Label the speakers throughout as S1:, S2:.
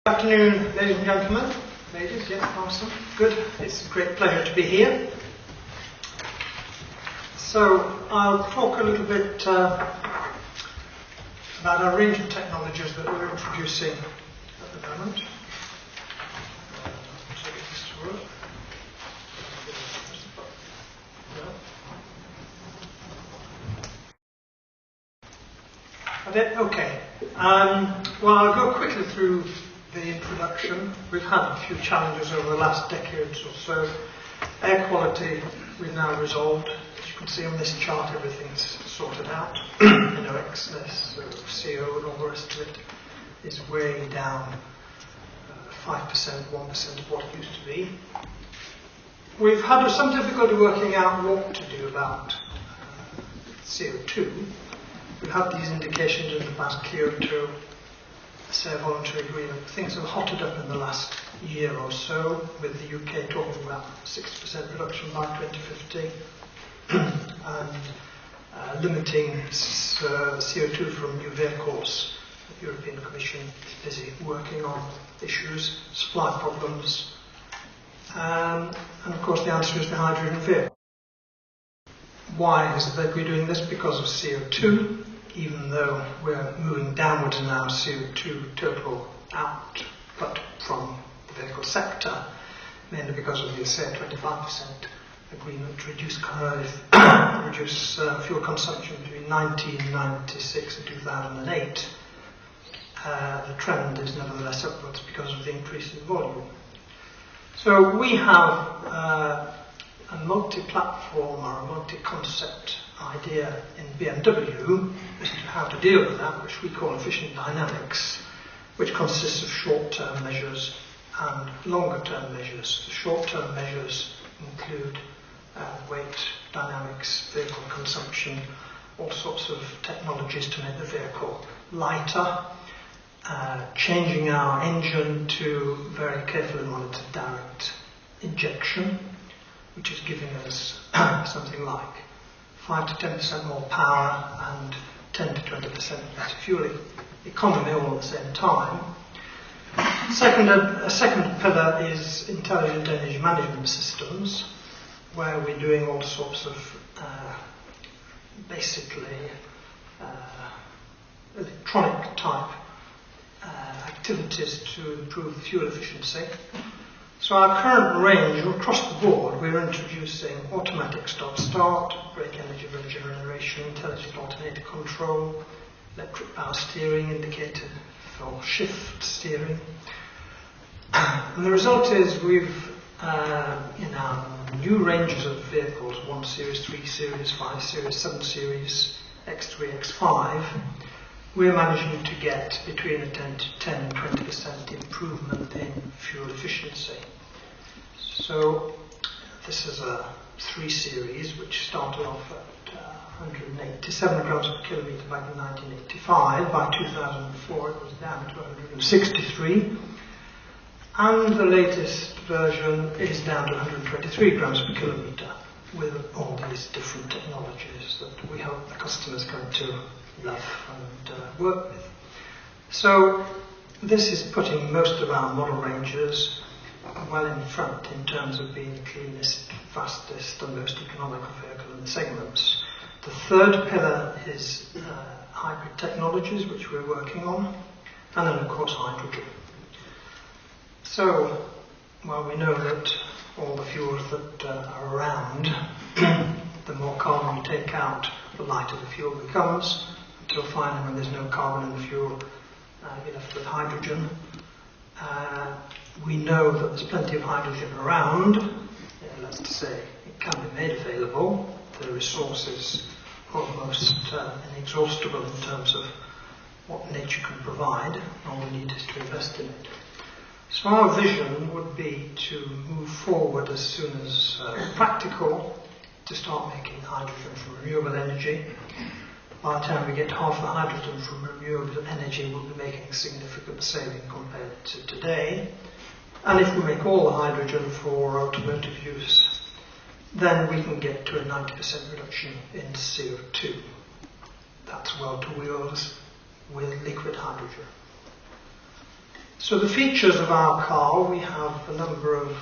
S1: Good afternoon, ladies and gentlemen. Ladies, yeah, awesome. Good. It's a great pleasure to be here. So, I'll talk a little bit about our range of technologies that we're introducing at the moment. Okay. Well, I'll go quickly through the introduction. We've had a few challenges over the last decades or so. Air quality we've now resolved. As you can see on this chart, everything's sorted out. excess of CO and all the rest of it is way down 5%, 1% of what it used to be. We've had some difficulty working out what to do about CO2. We've had these indications in the past, Kyoto, say voluntary agreement. Things have hotted up in the last year or so, with the UK talking about 60% reduction by 2050 and limiting CO2 from new vehicles. The European Commission is busy working on issues, supply problems, and of course the answer is the hydrogen vehicle. Why is it that we're doing this? Because of CO2. Even though we're moving downwards in our CO2 total output from the vehicle sector, mainly because of the, say, 25% agreement to reduce fuel consumption between 1996 and 2008, the trend is nevertheless upwards because of the increase in volume. So we have a multi-platform or a multi-concept idea in BMW as to how to deal with that, which we call efficient dynamics, which consists of short-term measures and longer-term measures. The short-term measures include weight dynamics, vehicle consumption, all sorts of technologies to make the vehicle lighter, changing our engine to very carefully monitored direct injection, which is giving us something like 5 to 10% more power and 10 to 20% better fuel economy all at the same time. A second pillar is intelligent energy management systems, where we're doing all sorts of basically electronic type activities to improve fuel efficiency. So our current range, across the board, we're introducing automatic stop-start, brake energy regeneration, intelligent alternator control, electric power steering indicated for shift steering. And the result is we've, in our new ranges of vehicles, 1 Series, 3 Series, 5 Series, 7 Series, X3, X5, we're managing to get between a 10 and 20% improvement in fuel efficiency. So this is a 3 Series which started off at 187 grams per kilometre back in 1985. By 2004 it was down to 163. And the latest version is down to 123 grams per kilometre with all these different technologies that we hope the customers are going to love and work with. So this is putting most of our model ranges well in front in terms of being the cleanest, fastest and most economical vehicle in the segments. The third pillar is hybrid technologies, which we're working on, and then of course hydrogen. So while we know that all the fuels that are around, the more carbon you take out, the lighter the fuel becomes, until finally when there's no carbon in the fuel, you're left with hydrogen. We know that there's plenty of hydrogen around. That's to say, it can be made available. The resource is almost inexhaustible in terms of what nature can provide. All we need is to invest in it. So our vision would be to move forward as soon as practical to start making hydrogen from renewable energy. By the time we get half the hydrogen from renewable energy, we'll be making a significant saving compared to today. And if we make all the hydrogen for automotive use, then we can get to a 90% reduction in CO2. That's well to wheels with liquid hydrogen. So the features of our car, we have a number of,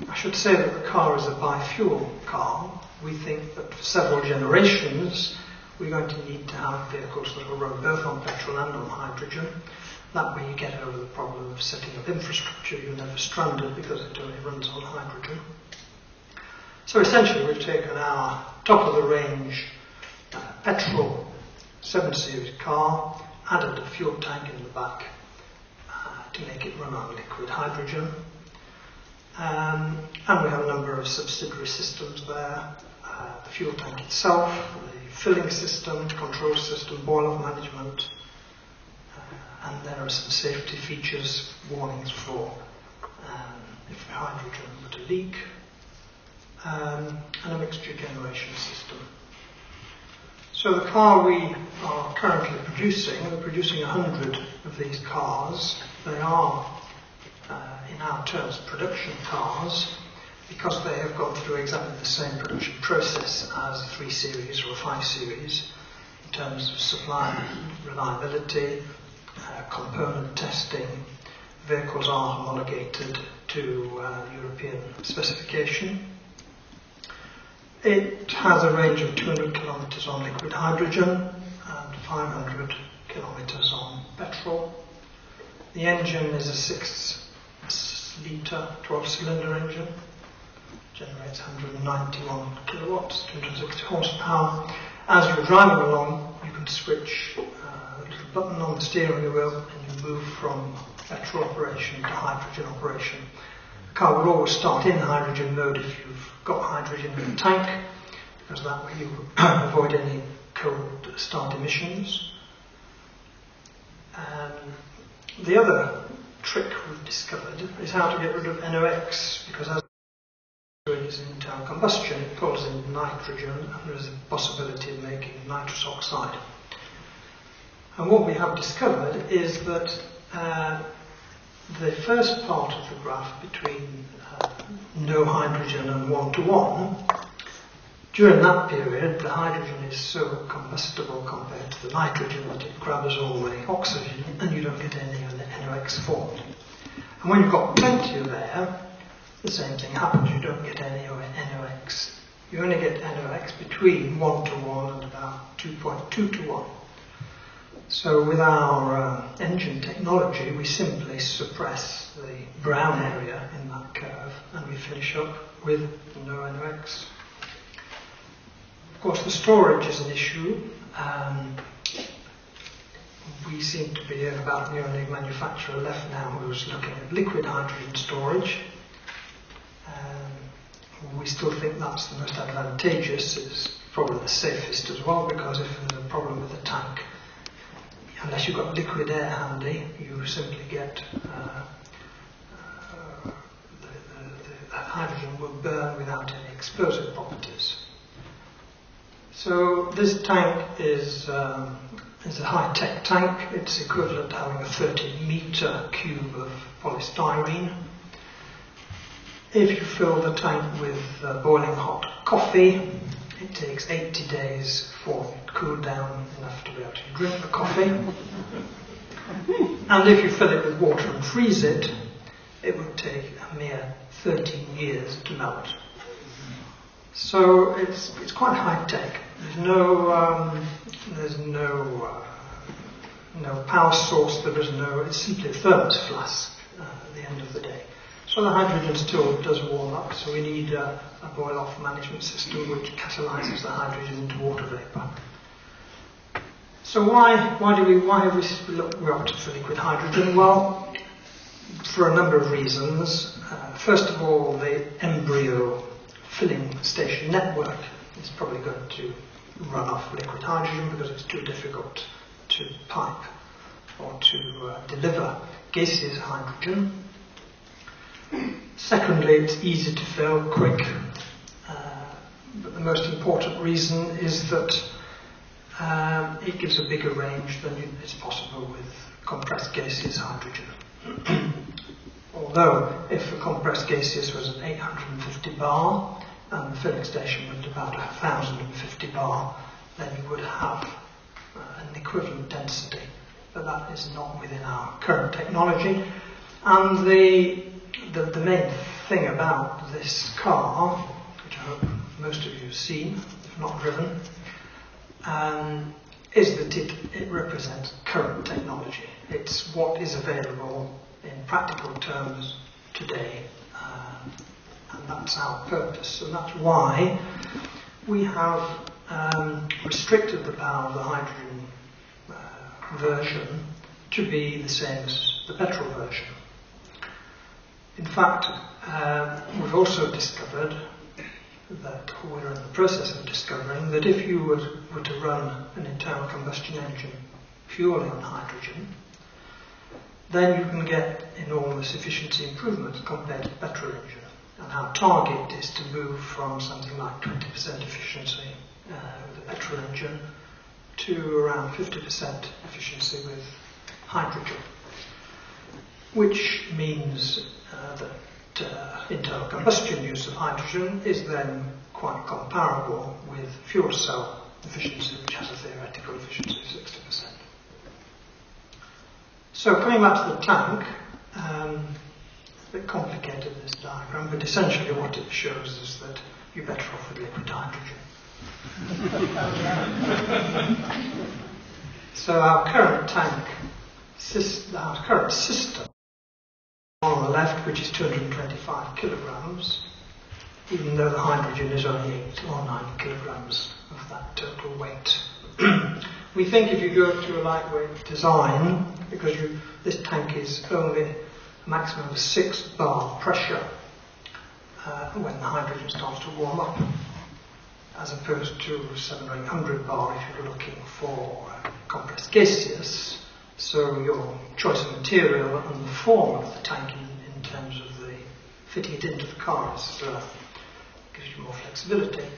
S1: I should say that the car is a bi-fuel car. We think that for several generations we're going to need to have vehicles that will run both on petrol and on hydrogen. That way you get over the problem of setting up infrastructure. You're never stranded because it only runs on hydrogen. So essentially we've taken our top of the range petrol 7 Series car, added a fuel tank in the back to make it run on liquid hydrogen. And we have a number of subsidiary systems there. The fuel tank itself, the filling system, control system, boil-off management, and there are some safety features, warnings for if the hydrogen were to leak, and a mixture generation system. So the car we are currently producing, we're producing 100 of these cars. They are, in our terms, production cars, because they have gone through exactly the same production process as a 3 Series or a 5 Series in terms of supply reliability, component testing. Vehicles are homologated to European specification. It has a range of 200 kilometres on liquid hydrogen and 500 kilometres on petrol. The engine is a 6-litre 12-cylinder engine. Generates 191 kilowatts, 260 horsepower. As you're driving along, you can switch a little button on the steering wheel and you move from petrol operation to hydrogen operation. The car will always start in hydrogen mode if you've got hydrogen in the tank, because that way you avoid any cold start emissions. The other trick we've discovered is how to get rid of NOx, because as is in internal combustion, it pulls in nitrogen and there is a possibility of making nitrous oxide. And what we have discovered is that the first part of the graph between no hydrogen and 1 to 1, during that period the hydrogen is so combustible compared to the nitrogen that it grabs all the oxygen and you don't get any NOx formed. And when you've got plenty of air, the same thing happens, you don't get any NOx. You only get NOx between 1 to 1 and about 2.2 to 1. So with our engine technology, we simply suppress the brown area in that curve and we finish up with no NOx. Of course, the storage is an issue. We seem to be about the only manufacturer left now who's looking at liquid hydrogen storage. We still think that's the most advantageous. It's probably the safest as well, because if there's a problem with the tank, unless you've got liquid air handy, you simply get the hydrogen will burn without any explosive properties. So this tank is a high-tech tank. It's equivalent to having a 30-metre cube of polystyrene. If you fill the tank with boiling hot coffee, it takes 80 days for it to cool down enough to be able to drink the coffee. And if you fill it with water and freeze it, it would take a mere 13 years to melt. So it's quite high tech. There's no power source. It's simply a thermos flask at the end of the day. So the hydrogen still does warm up, so we need a boil-off management system which catalyzes the hydrogen into water vapor. So why have we opted for liquid hydrogen? Well, for a number of reasons. First of all, the embryo filling station network is probably going to run off liquid hydrogen because it's too difficult to pipe or to deliver gaseous hydrogen. Secondly, it's easy to fill, quick, but the most important reason is that it gives a bigger range than is possible with compressed gaseous hydrogen. Although, if the compressed gaseous was at 850 bar and the filling station was about 1050 bar, then you would have an equivalent density but that is not within our current technology. And the main thing about this car, which I hope most of you have seen, if not driven, is that it represents current technology. It's what is available in practical terms today, and that's our purpose. And that's why we have restricted the power of the hydrogen version to be the same as the petrol version. In fact, we've also discovered that, or we're in the process of discovering, that if you were to run an internal combustion engine purely on hydrogen, then you can get enormous efficiency improvements compared to the petrol engine. And our target is to move from something like 20% efficiency with the petrol engine to around 50% efficiency with hydrogen, which means that internal combustion use of hydrogen is then quite comparable with fuel cell efficiency, which has a theoretical efficiency of 60%. So coming back to the tank, it's a bit complicated, this diagram, but essentially what it shows is that you're better off with liquid hydrogen. So our current our current system on the left, which is 225 kilograms, even though the hydrogen is only 8 or 9 kilograms of that total weight. We think if you go to a lightweight design, because this tank is only a maximum of 6 bar pressure when the hydrogen starts to warm up, as opposed to 700 or 800 bar if you're looking for compressed gaseous. So your choice of material and the form of the tank in terms of the fitting it into the car gives you more flexibility.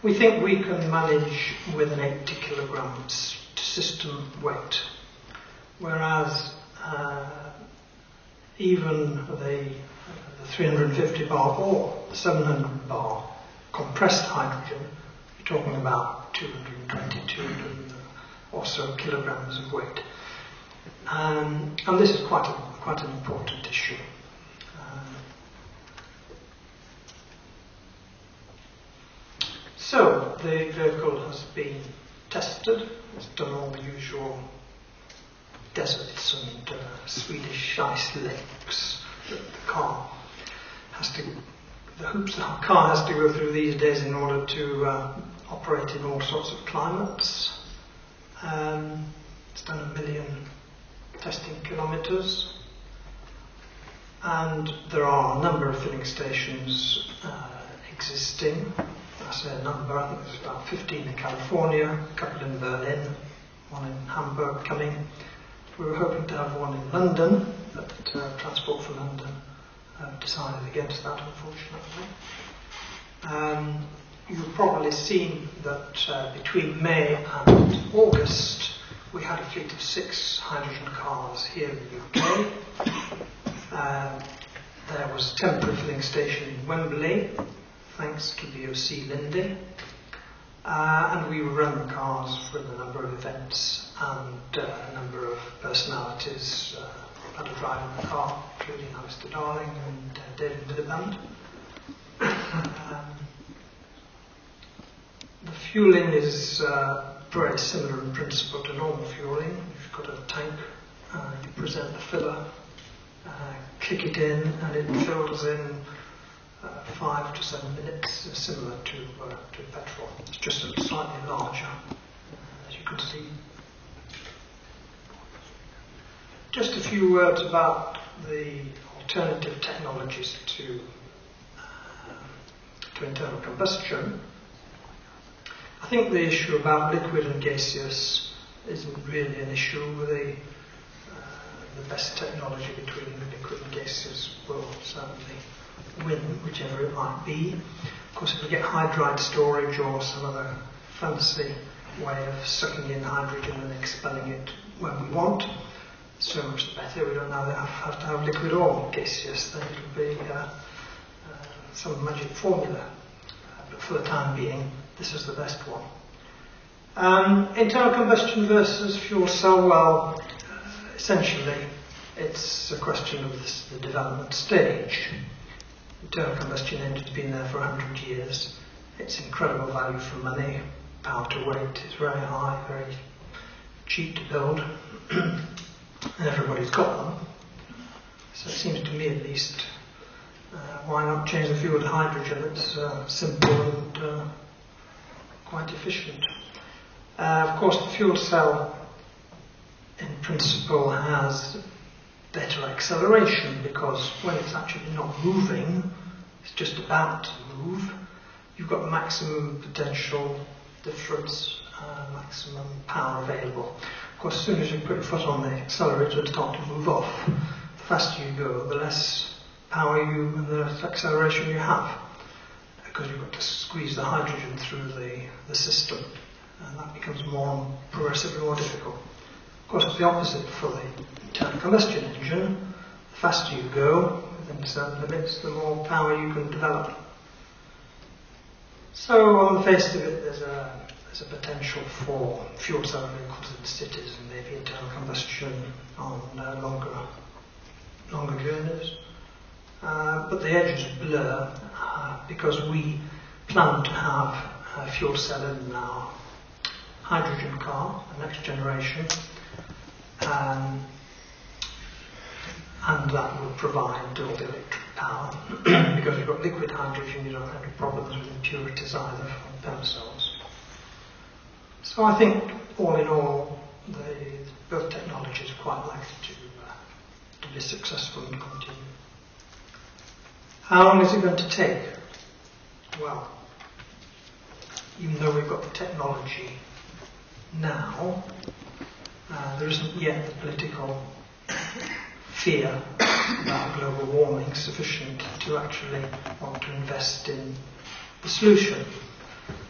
S1: We think we can manage with an 80 kilograms system weight, whereas even the 350 bar or 700 bar compressed hydrogen, you're talking about 220, 200 or so kilograms of weight. And this is quite an important issue. So the vehicle has been tested. It's done all the usual deserts and Swedish ice lakes that the hoops the car has to go through these days in order to operate in all sorts of climates. It's done 1 million testing kilometres, and there are a number of filling stations existing. I say a number, I think there's about 15 in California, a couple in Berlin, one in Hamburg coming. We were hoping to have one in London, but Transport for London decided against that, unfortunately. You've probably seen that between May and August we had a fleet of 6 hydrogen cars here in the UK. There was a temporary filling station in Wembley, thanks to the OC Lindy, and we ran the cars for a number of events, and a number of personalities had a drive in the car, including Mr. Darling and David Miliband. The fueling is very similar in principle to normal fueling. You've got a tank, you present the filler, click it in, and it fills in 5 to 7 minutes, similar to petrol. It's just slightly larger, as you can see. Just a few words about the alternative technologies to internal combustion. I think the issue about liquid and gaseous isn't really an issue. The best technology between liquid and gaseous will certainly win, whichever it might be. Of course, if we get hydride storage or some other fancy way of sucking in hydrogen and expelling it when we want, so much the better. We don't now have to have liquid or gaseous, then it'll be some magic formula. But for the time being, this is the best one. Internal combustion versus fuel cell, well, essentially, it's a question of the development stage. Internal combustion engine's been there for 100 years. It's incredible value for money. Power to weight is very high, very cheap to build, and everybody's got them. So it seems to me, at least, why not change the fuel to hydrogen? It's simple and quite efficient. Of course, the fuel cell, in principle, has better acceleration, because when it's actually not moving, it's just about to move, you've got maximum potential difference, maximum power available. Of course, as soon as you put your foot on the accelerator and start to move off, the faster you go, the less power and the less acceleration you have, because you've got to squeeze the hydrogen through the system, and that becomes progressively more difficult. Of course, it's the opposite for the internal combustion engine. The faster you go, within certain limits, the more power you can develop. So, on the face of it, there's a potential for fuel cell vehicles in cities and maybe internal combustion on longer journeys. But the edges blur because we plan to have a fuel cell in our hydrogen car, the next generation, and that will provide all the electric power. Because you've got liquid hydrogen, you don't have any problems with impurities either from PEM cells. So I think, all in all, both technologies are quite likely to be successful and continue. How long is it going to take? Well, even though we've got the technology now, there isn't yet the political fear about global warming sufficient to actually want to invest in the solution.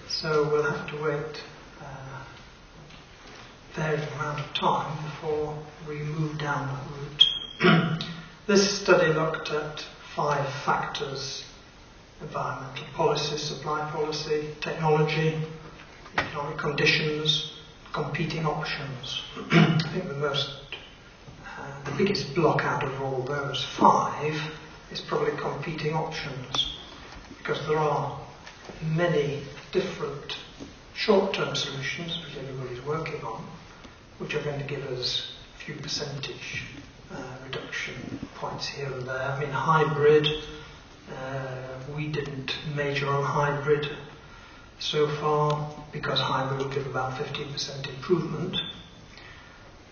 S1: So we'll have to wait a varying amount of time before we move down that route. This study looked at 5 factors: environmental policy, supply policy, technology, economic conditions, competing options. I think the biggest block out of all those 5 is probably competing options, because there are many different short-term solutions which everybody's working on, which are going to give us a few percentage reduction points here and there. I mean, hybrid, we didn't major on hybrid so far, because hybrid will give about 15% improvement.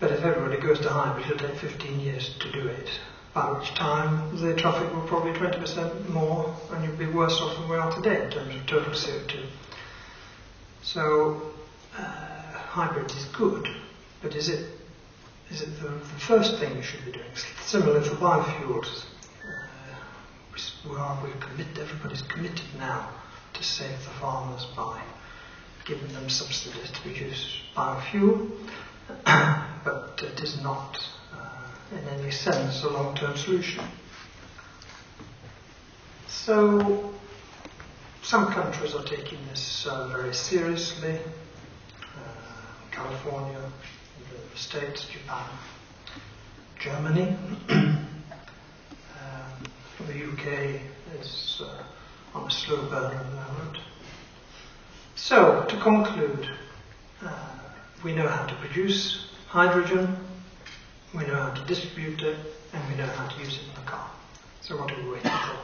S1: But if everybody goes to hybrid, it'll take 15 years to do it, by which time the traffic will probably 20% more, and you'll be worse off than we are today in terms of total CO2. So hybrid is good, but is it the first thing you should be doing? Similarly for biofuels, everybody's committed now to save the farmers by giving them subsidies to produce biofuel, but it is not in any sense a long-term solution. So some countries are taking this very seriously: California, the States, Japan, Germany. The UK is on a slow burner at the moment. So, to conclude, we know how to produce hydrogen, we know how to distribute it, and we know how to use it in the car. So what are we waiting for?